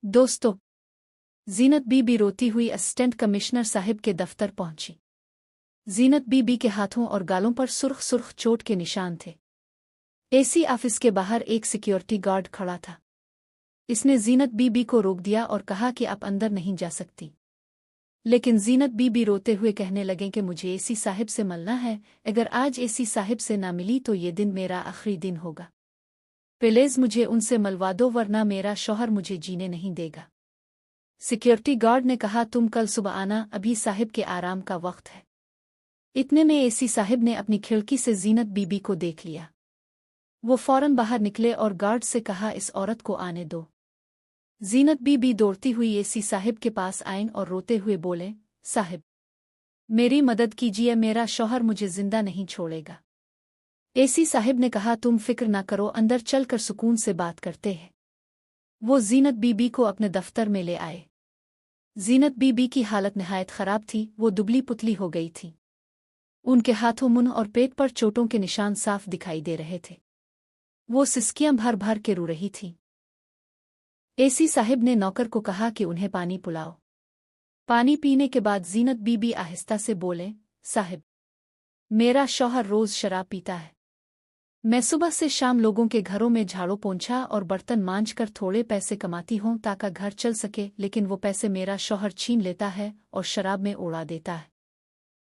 दोस्तों, जीनत बीबी रोती हुई असिस्टेंट कमिश्नर साहिब के दफ्तर पहुंची। जीनत बीबी के हाथों और गालों पर सुर्ख सुर्ख चोट के निशान थे। एसी ऑफिस के बाहर एक सिक्योरिटी गार्ड खड़ा था। इसने जीनत बीबी को रोक दिया और कहा कि आप अंदर नहीं जा सकती। लेकिन जीनत बीबी रोते हुए कहने लगे कि मुझे एसी साहिब से मिलना है। अगर आज एसी साहिब से ना मिली तो ये दिन मेरा आखिरी दिन होगा। प्लीज मुझे उनसे मिलवा दो, वरना मेरा शौहर मुझे जीने नहीं देगा। सिक्योरिटी गार्ड ने कहा, तुम कल सुबह आना, अभी साहिब के आराम का वक्त है। इतने में एसी साहिब ने अपनी खिड़की से जीनत बीबी को देख लिया। वो फौरन बाहर निकले और गार्ड से कहा, इस औरत को आने दो। जीनत बीबी दौड़ती हुई एसी साहिब के पास आईं और रोते हुए बोले, साहिब मेरी मदद कीजिए, मेरा शौहर मुझे जिंदा नहीं छोड़ेगा। एसी साहिब ने कहा, तुम फिक्र ना करो, अंदर चलकर सुकून से बात करते हैं। वो जीनत बीबी को अपने दफ्तर में ले आए। जीनत बीबी की हालत निहायत खराब थी। वो दुबली पुतली हो गई थी। उनके हाथों, मुंह और पेट पर चोटों के निशान साफ दिखाई दे रहे थे। वो सिसकियां भर भर के रो रही थी। एसी साहिब ने नौकर को कहा कि उन्हें पानी पिलाओ। पानी पीने के बाद जीनत बीबी आहिस्ता से बोले, साहिब मेरा शौहर रोज शराब पीता है। मैं सुबह से शाम लोगों के घरों में झाड़ू पोंछा और बर्तन मांझ कर थोड़े पैसे कमाती हूँ ताकि घर चल सके, लेकिन वो पैसे मेरा शौहर छीन लेता है और शराब में उड़ा देता है।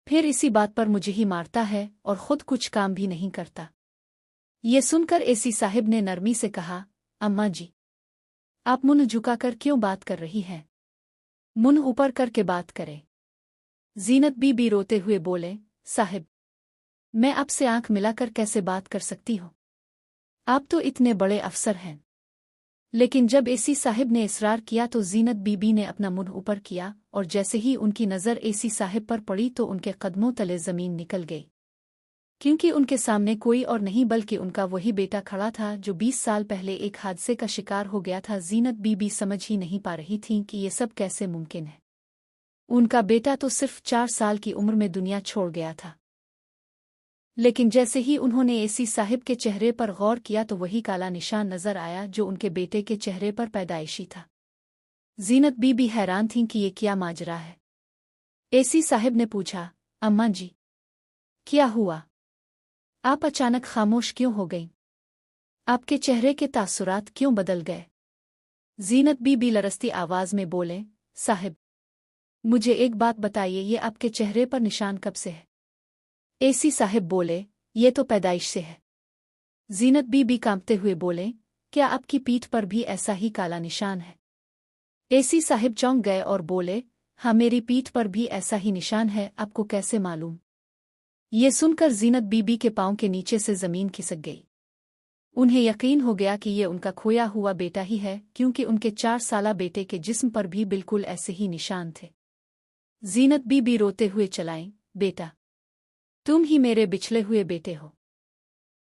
फिर इसी बात पर मुझे ही मारता है और खुद कुछ काम भी नहीं करता। ये सुनकर एसी साहिब ने नरमी से कहा, अम्मा जी आप मुंह झुकाकर क्यों बात कर रही हैं? मुंह ऊपर करके बात करे। जीनत बीबी रोते हुए बोले, साहिब मैं आपसे आंख मिलाकर कैसे बात कर सकती हूँ? आप तो इतने बड़े अफसर हैं। लेकिन जब एसी साहिब ने इसरार किया तो जीनत बीबी ने अपना मुंह ऊपर किया और जैसे ही उनकी नज़र एसी साहिब पर पड़ी तो उनके कदमों तले जमीन निकल गई। क्योंकि उनके सामने कोई और नहीं बल्कि उनका वही बेटा खड़ा था जो 20 साल पहले एक हादसे का शिकार हो गया था। जीनत बीबी समझ ही नहीं पा रही थीं कि ये सब कैसे मुमकिन है। उनका बेटा तो सिर्फ 4 साल की उम्र में दुनिया छोड़ गया था। लेकिन जैसे ही उन्होंने एसी साहिब के चेहरे पर गौर किया तो वही काला निशान नजर आया जो उनके बेटे के चेहरे पर पैदाइशी था। जीनत बीबी हैरान थीं कि ये क्या माजरा है। एसी साहिब ने पूछा, अम्मा जी क्या हुआ? आप अचानक खामोश क्यों हो गईं? आपके चेहरे के तासुरात क्यों बदल गए? जीनत बीबी लरसती आवाज में बोले, साहिब मुझे एक बात बताइए, ये आपके चेहरे पर निशान कब से है? एसी साहिब बोले, ये तो पैदाइश से है। जीनत बीबी कांपते हुए बोले, क्या आपकी पीठ पर भी ऐसा ही काला निशान है? एसी साहिब चौंक गए और बोले, हाँ मेरी पीठ पर भी ऐसा ही निशान है। आपको कैसे मालूम? ये सुनकर जीनत बीबी के पांव के नीचे से जमीन खिसक गई। उन्हें यकीन हो गया कि ये उनका खोया हुआ बेटा ही है, क्योंकि उनके 4 साला बेटे के जिस्म पर भी बिल्कुल ऐसे ही निशान थे। जीनत बीबी रोते हुए चलाईं, बेटा तुम ही मेरे बिछले हुए बेटे हो।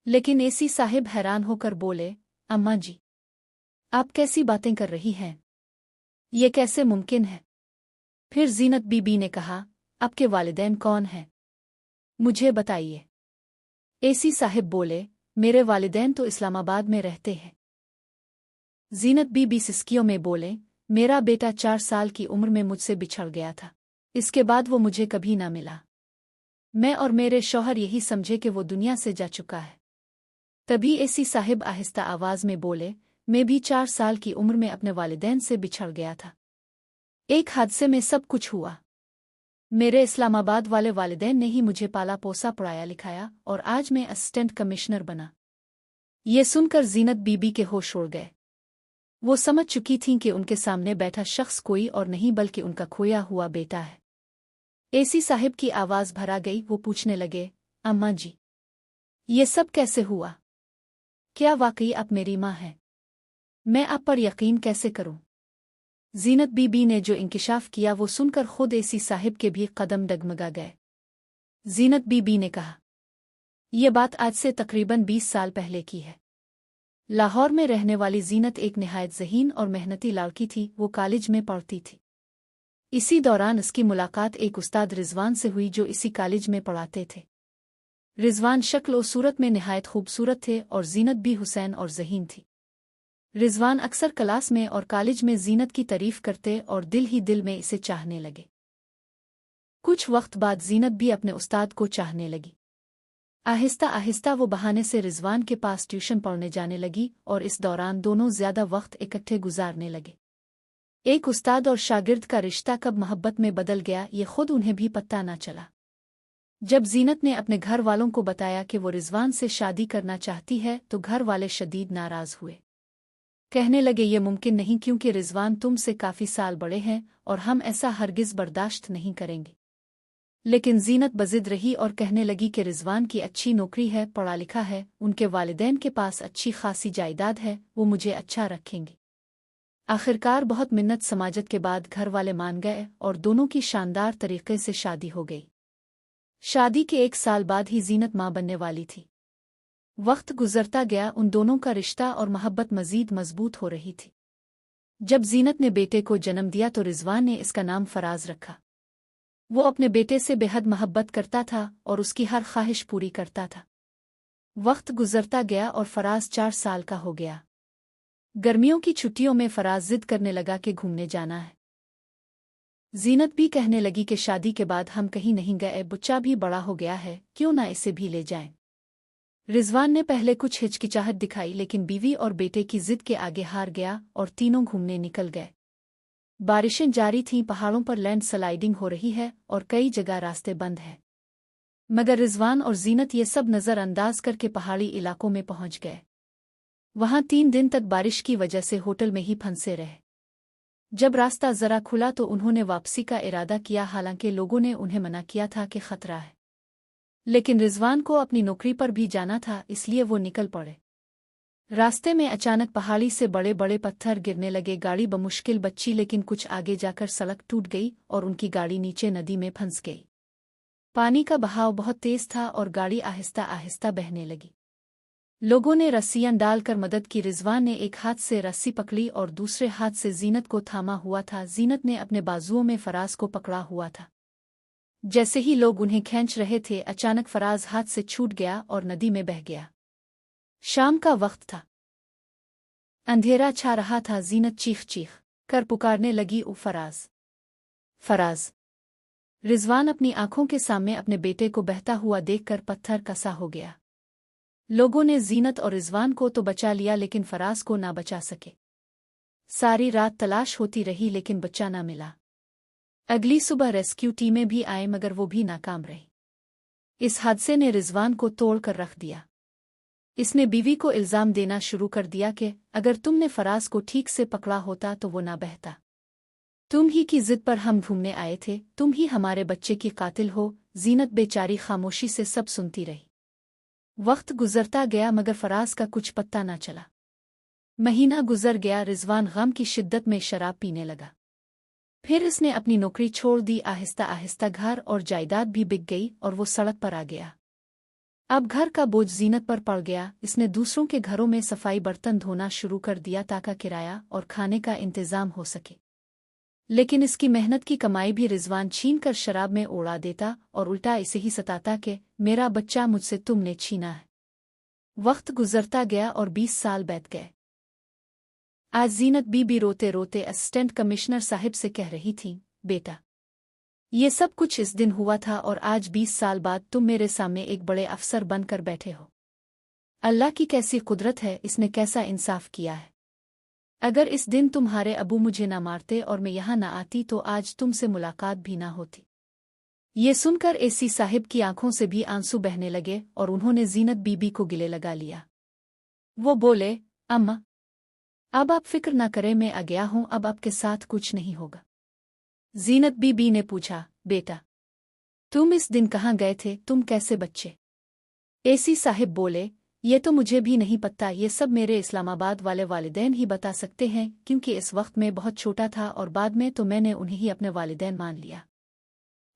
लेकिन एसी साहिब हैरान होकर बोले, अम्मा जी आप कैसी बातें कर रही हैं? ये कैसे मुमकिन है? फिर जीनत बीबी ने कहा, आपके वालिदैन कौन हैं? मुझे बताइए। एसी साहिब बोले, मेरे वालिदैन तो इस्लामाबाद में रहते हैं। जीनत बीबी सिसकियों में बोले, मेरा बेटा 4 साल की उम्र में मुझसे बिछड़ गया था। इसके बाद वो मुझे कभी ना मिला। मैं और मेरे शौहर यही समझे कि वो दुनिया से जा चुका है। तभी एसी साहिब आहिस्ता आवाज में बोले, मैं भी 4 साल की उम्र में अपने वालिदैन से बिछड़ गया था। एक हादसे में सब कुछ हुआ। मेरे इस्लामाबाद वाले वालिदैन ने ही मुझे पाला पोसा पढ़ाया लिखाया और आज मैं असिस्टेंट कमिश्नर बना। ये सुनकर जीनत बीबी के होश उड़ गए। वो समझ चुकी थीं कि उनके सामने बैठा शख्स कोई और नहीं बल्कि उनका खोया हुआ बेटा है। एसी साहिब की आवाज भरा गई। वो पूछने लगे, अम्मा जी ये सब कैसे हुआ? क्या वाकई आप मेरी माँ हैं? मैं आप पर यकीन कैसे करूं? जीनत बीबी ने जो इंकिशाफ किया वो सुनकर खुद एसी साहिब के भी कदम डगमगा गए। जीनत बीबी ने कहा, यह बात आज से तकरीबन 20 साल पहले की है। लाहौर में रहने वाली जीनत एक निहायत ज़हीन और मेहनती लड़की थी। वो कॉलेज में पढ़ती थी। इसी दौरान उसकी मुलाकात एक उस्ताद रिजवान से हुई जो इसी कॉलेज में पढ़ाते थे। रिजवान शक्ल और सूरत में निहायत खूबसूरत थे और जीनत भी हुसैन और ज़हीन थी। रिजवान अक्सर क्लास में और कॉलेज में जीनत की तारीफ करते और दिल ही दिल में इसे चाहने लगे। कुछ वक्त बाद जीनत भी अपने उस्ताद को चाहने लगी। आहिस्ता आहिस्ता वो बहाने से रिजवान के पास ट्यूशन पढ़ने जाने लगी और इस दौरान दोनों ज्यादा वक्त इकट्ठे गुजारने लगे। एक उस्ताद और शागिर्द का रिश्ता कब मोहब्बत में बदल गया ये खुद उन्हें भी पता न चला। जब जीनत ने अपने घर वालों को बताया कि वो रिजवान से शादी करना चाहती है तो घर वाले शदीद नाराज हुए। कहने लगे ये मुमकिन नहीं क्योंकि रिजवान तुमसे काफी साल बड़े हैं और हम ऐसा हरगिज बर्दाश्त नहीं करेंगे। लेकिन जीनत बजिद रही और कहने लगी कि रिजवान की अच्छी नौकरी है, पढ़ा लिखा है, उनके वालिदैन के पास अच्छी खासी जायदाद है, वो मुझे अच्छा रखेंगे। आखिरकार बहुत मिन्नत समाजत के बाद घर वाले मान गए और दोनों की शानदार तरीके से शादी हो गई। शादी के 1 साल बाद ही जीनत मां बनने वाली थी। वक्त गुजरता गया, उन दोनों का रिश्ता और मोहब्बत मजीद मजबूत हो रही थी। जब जीनत ने बेटे को जन्म दिया तो रिजवान ने इसका नाम फराज रखा। वो अपने बेटे से बेहद मोहब्बत करता था और उसकी हर ख्वाहिश पूरी करता था। वक्त गुजरता गया और फराज 4 साल का हो गया। गर्मियों की छुट्टियों में फराज जिद करने लगा कि घूमने जाना है। जीनत भी कहने लगी कि शादी के बाद हम कहीं नहीं गए, बच्चा भी बड़ा हो गया है, क्यों ना इसे भी ले जाएं। रिजवान ने पहले कुछ हिचकिचाहट दिखाई लेकिन बीवी और बेटे की जिद के आगे हार गया और तीनों घूमने निकल गए। बारिशें जारी थीं, पहाड़ों पर लैंड स्लाइडिंग हो रही है और कई जगह रास्ते बंद हैं। मगर रिजवान और जीनत ये सब नज़रअंदाज करके पहाड़ी इलाकों में पहुंच गए। वहां 3 दिन तक बारिश की वजह से होटल में ही फंसे रहे। जब रास्ता जरा खुला तो उन्होंने वापसी का इरादा किया, हालांकि लोगों ने उन्हें मना किया था कि खतरा है। लेकिन रिजवान को अपनी नौकरी पर भी जाना था, इसलिए वो निकल पड़े। रास्ते में अचानक पहाड़ी से बड़े बड़े पत्थर गिरने लगे। गाड़ी बमुश्किल बची लेकिन कुछ आगे जाकर सड़क टूट गई और उनकी गाड़ी नीचे नदी में फंस गई। पानी का बहाव बहुत तेज था और गाड़ी आहिस्ता आहिस्ता बहने लगी। लोगों ने रस्सियां डालकर मदद की। रिजवान ने एक हाथ से रस्सी पकड़ी और दूसरे हाथ से जीनत को थामा हुआ था। जीनत ने अपने बाजुओं में फराज को पकड़ा हुआ था। जैसे ही लोग उन्हें खींच रहे थे, अचानक फराज हाथ से छूट गया और नदी में बह गया। शाम का वक्त था, अंधेरा छा रहा था। जीनत चीख चीख कर पुकारने लगी, ओ फराज, फराज। रिजवान अपनी आंखों के सामने अपने बेटे को बहता हुआ देखकर पत्थर कसा हो गया। लोगों ने जीनत और रिजवान को तो बचा लिया लेकिन फराज को ना बचा सके। सारी रात तलाश होती रही लेकिन बच्चा ना मिला। अगली सुबह रेस्क्यू टीमें भी आए मगर वो भी नाकाम रही। इस हादसे ने रिजवान को तोड़ कर रख दिया। इसने बीवी को इल्जाम देना शुरू कर दिया कि अगर तुमने फराज को ठीक से पकड़ा होता तो वो ना बहता। तुम ही की जिद पर हम घूमने आए थे, तुम ही हमारे बच्चे की कातिल हो। जीनत बेचारी खामोशी से सब सुनती रही। वक्त गुजरता गया मगर फराज का कुछ पत्ता न चला। महीना गुजर गया। रिजवान गम की शिद्दत में शराब पीने लगा। फिर इसने अपनी नौकरी छोड़ दी। आहिस्ता आहिस्ता घर और जायदाद भी बिक गई और वो सड़क पर आ गया। अब घर का बोझ जीनत पर पड़ गया। इसने दूसरों के घरों में सफाई बर्तन धोना शुरू कर दिया ताकि किराया और खाने का इंतजाम हो सके। लेकिन इसकी मेहनत की कमाई भी रिजवान छीन कर शराब में उड़ा देता और उल्टा इसे ही सताता कि मेरा बच्चा मुझसे तुमने छीना है। वक्त गुजरता गया और 20 साल बीत गए। आज जीनत बीबी रोते रोते असिस्टेंट कमिश्नर साहिब से कह रही थी, बेटा, ये सब कुछ इस दिन हुआ था और आज 20 साल बाद तुम मेरे सामने एक बड़े अफसर बनकर बैठे हो। अल्लाह की कैसी कुदरत है, इसने कैसा इंसाफ किया है। अगर इस दिन तुम्हारे अबू मुझे ना मारते और मैं यहाँ ना आती तो आज तुमसे मुलाकात भी ना होती। ये सुनकर एसी साहिब की आंखों से भी आंसू बहने लगे और उन्होंने जीनत बीबी को गिले लगा लिया। वो बोले, अम्मा, अब आप फिक्र ना करें, मैं आ गया हूँ, अब आपके साथ कुछ नहीं होगा। जीनत बीबी ने पूछा, बेटा, तुम इस दिन कहाँ गए थे, तुम कैसे बच्चे? एसी साहिब बोले, ये तो मुझे भी नहीं पता, ये सब मेरे इस्लामाबाद वाले वालिदैन ही बता सकते हैं क्योंकि इस वक्त मैं बहुत छोटा था और बाद में तो मैंने उन्हें ही अपने वालिदैन मान लिया।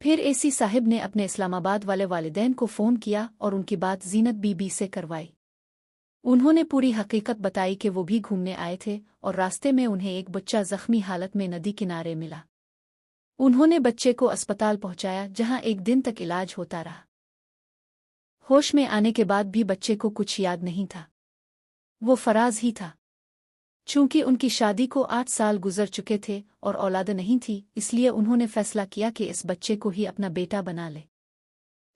फिर एसी साहिब ने अपने इस्लामाबाद वाले वालिदैन को फ़ोन किया और उनकी बात जीनत बीबी से करवाई। उन्होंने पूरी हकीकत बताई कि वो भी घूमने आए थे और रास्ते में उन्हें एक बच्चा जख्मी हालत में नदी किनारे मिला। उन्होंने बच्चे को अस्पताल पहुंचाया जहां 1 दिन तक इलाज होता रहा। होश में आने के बाद भी बच्चे को कुछ याद नहीं था। वो फराज ही था। चूंकि उनकी शादी को 8 साल गुजर चुके थे और औलाद नहीं थी, इसलिए उन्होंने फैसला किया कि इस बच्चे को ही अपना बेटा बना ले।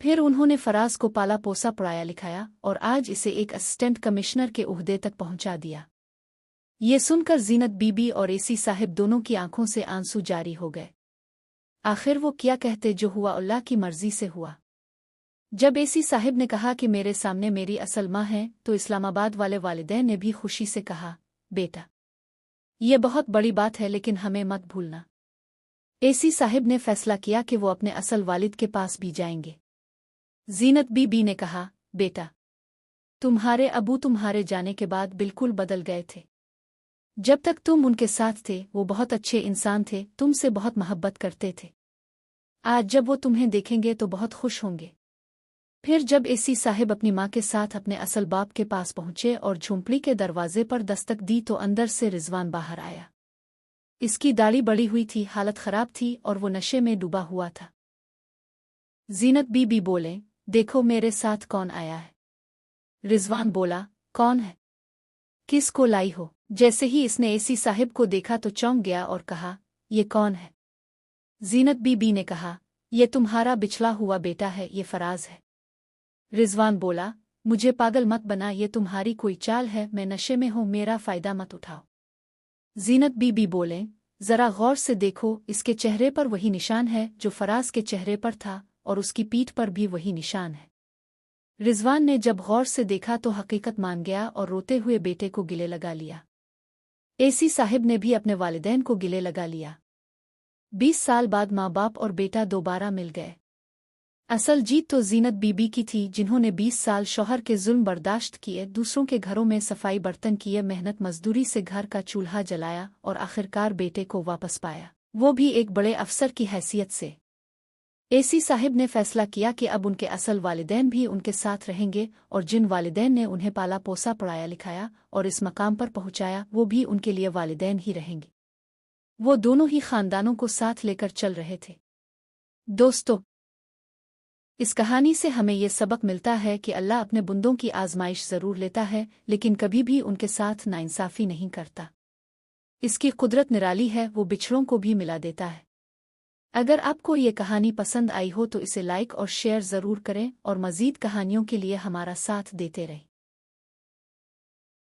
फिर उन्होंने फराज को पाला पोसा पढ़ाया लिखाया और आज इसे एक असिस्टेंट कमिश्नर के ओहदे तक पहुंचा दिया। ये सुनकर जीनत बीबी और एसी साहिब दोनों की आंखों से आंसू जारी हो गए। आखिर वो क्या कहते, जो हुआ अल्लाह की मर्जी से हुआ। जब एसी साहिब ने कहा कि मेरे सामने मेरी असल माँ है, तो इस्लामाबाद वाले वालिदैन ने भी खुशी से कहा, बेटा ये बहुत बड़ी बात है, लेकिन हमें मत भूलना। एसी साहिब ने फैसला किया कि वो अपने असल वालिद के पास भी जाएंगे। जीनत बीबी ने कहा, बेटा तुम्हारे अबू तुम्हारे जाने के बाद बिल्कुल बदल गए थे। जब तक तुम उनके साथ थे वो बहुत अच्छे इंसान थे, तुमसे बहुत मोहब्बत करते थे। आज जब वो तुम्हें देखेंगे तो बहुत खुश होंगे। फिर जब एसी साहिब अपनी माँ के साथ अपने असल बाप के पास पहुंचे और झोंपड़ी के दरवाजे पर दस्तक दी तो अंदर से रिजवान बाहर आया। इसकी दाढ़ी बड़ी हुई थी, हालत खराब थी और वो नशे में डूबा हुआ था। जीनत बीबी बोले, देखो मेरे साथ कौन आया है। रिजवान बोला, कौन है, किस को लाई हो। जैसे ही इसने एसी साहिब को देखा तो चौंक गया और कहा, ये कौन है। जीनत बीबी ने कहा, ये तुम्हारा बिछड़ा हुआ बेटा है, ये फराज है। रिजवान बोला, मुझे पागल मत बना, ये तुम्हारी कोई चाल है, मैं नशे में हूं, मेरा फायदा मत उठाओ। जीनत बीबी बोले, जरा गौर से देखो, इसके चेहरे पर वही निशान है जो फराज के चेहरे पर था और उसकी पीठ पर भी वही निशान है। रिजवान ने जब गौर से देखा तो हकीकत मान गया और रोते हुए बेटे को गिले लगा लिया। एसी साहिब ने भी अपने वालिदैन को गिले लगा लिया। 20 साल बाद माँ बाप और बेटा दोबारा मिल गए। असल जीत तो जीनत बीबी की थी, जिन्होंने 20 साल शौहर के जुल्म बर्दाश्त किए, दूसरों के घरों में सफाई बर्तन किए, मेहनत मजदूरी से घर का चूल्हा जलाया और आखिरकार बेटे को वापस पाया, वो भी एक बड़े अफसर की हैसियत से। एसी साहिब ने फैसला किया कि अब उनके असल वालिदैन भी उनके साथ रहेंगे और जिन वालिदैन ने उन्हें पाला पोसा पढ़ाया लिखाया और इस मकाम पर पहुंचाया, वो भी उनके लिए वालिदैन ही रहेंगे। वो दोनों ही खानदानों को साथ लेकर चल रहे थे। दोस्तों, इस कहानी से हमें ये सबक मिलता है कि अल्लाह अपने बंदों की आजमाइश ज़रूर लेता है, लेकिन कभी भी उनके साथ नाइंसाफ़ी नहीं करता। इसकी कुदरत निराली है, वो बिछड़ों को भी मिला देता है। अगर आपको ये कहानी पसंद आई हो तो इसे लाइक और शेयर ज़रूर करें और मज़ीद कहानियों के लिए हमारा साथ देते रहें।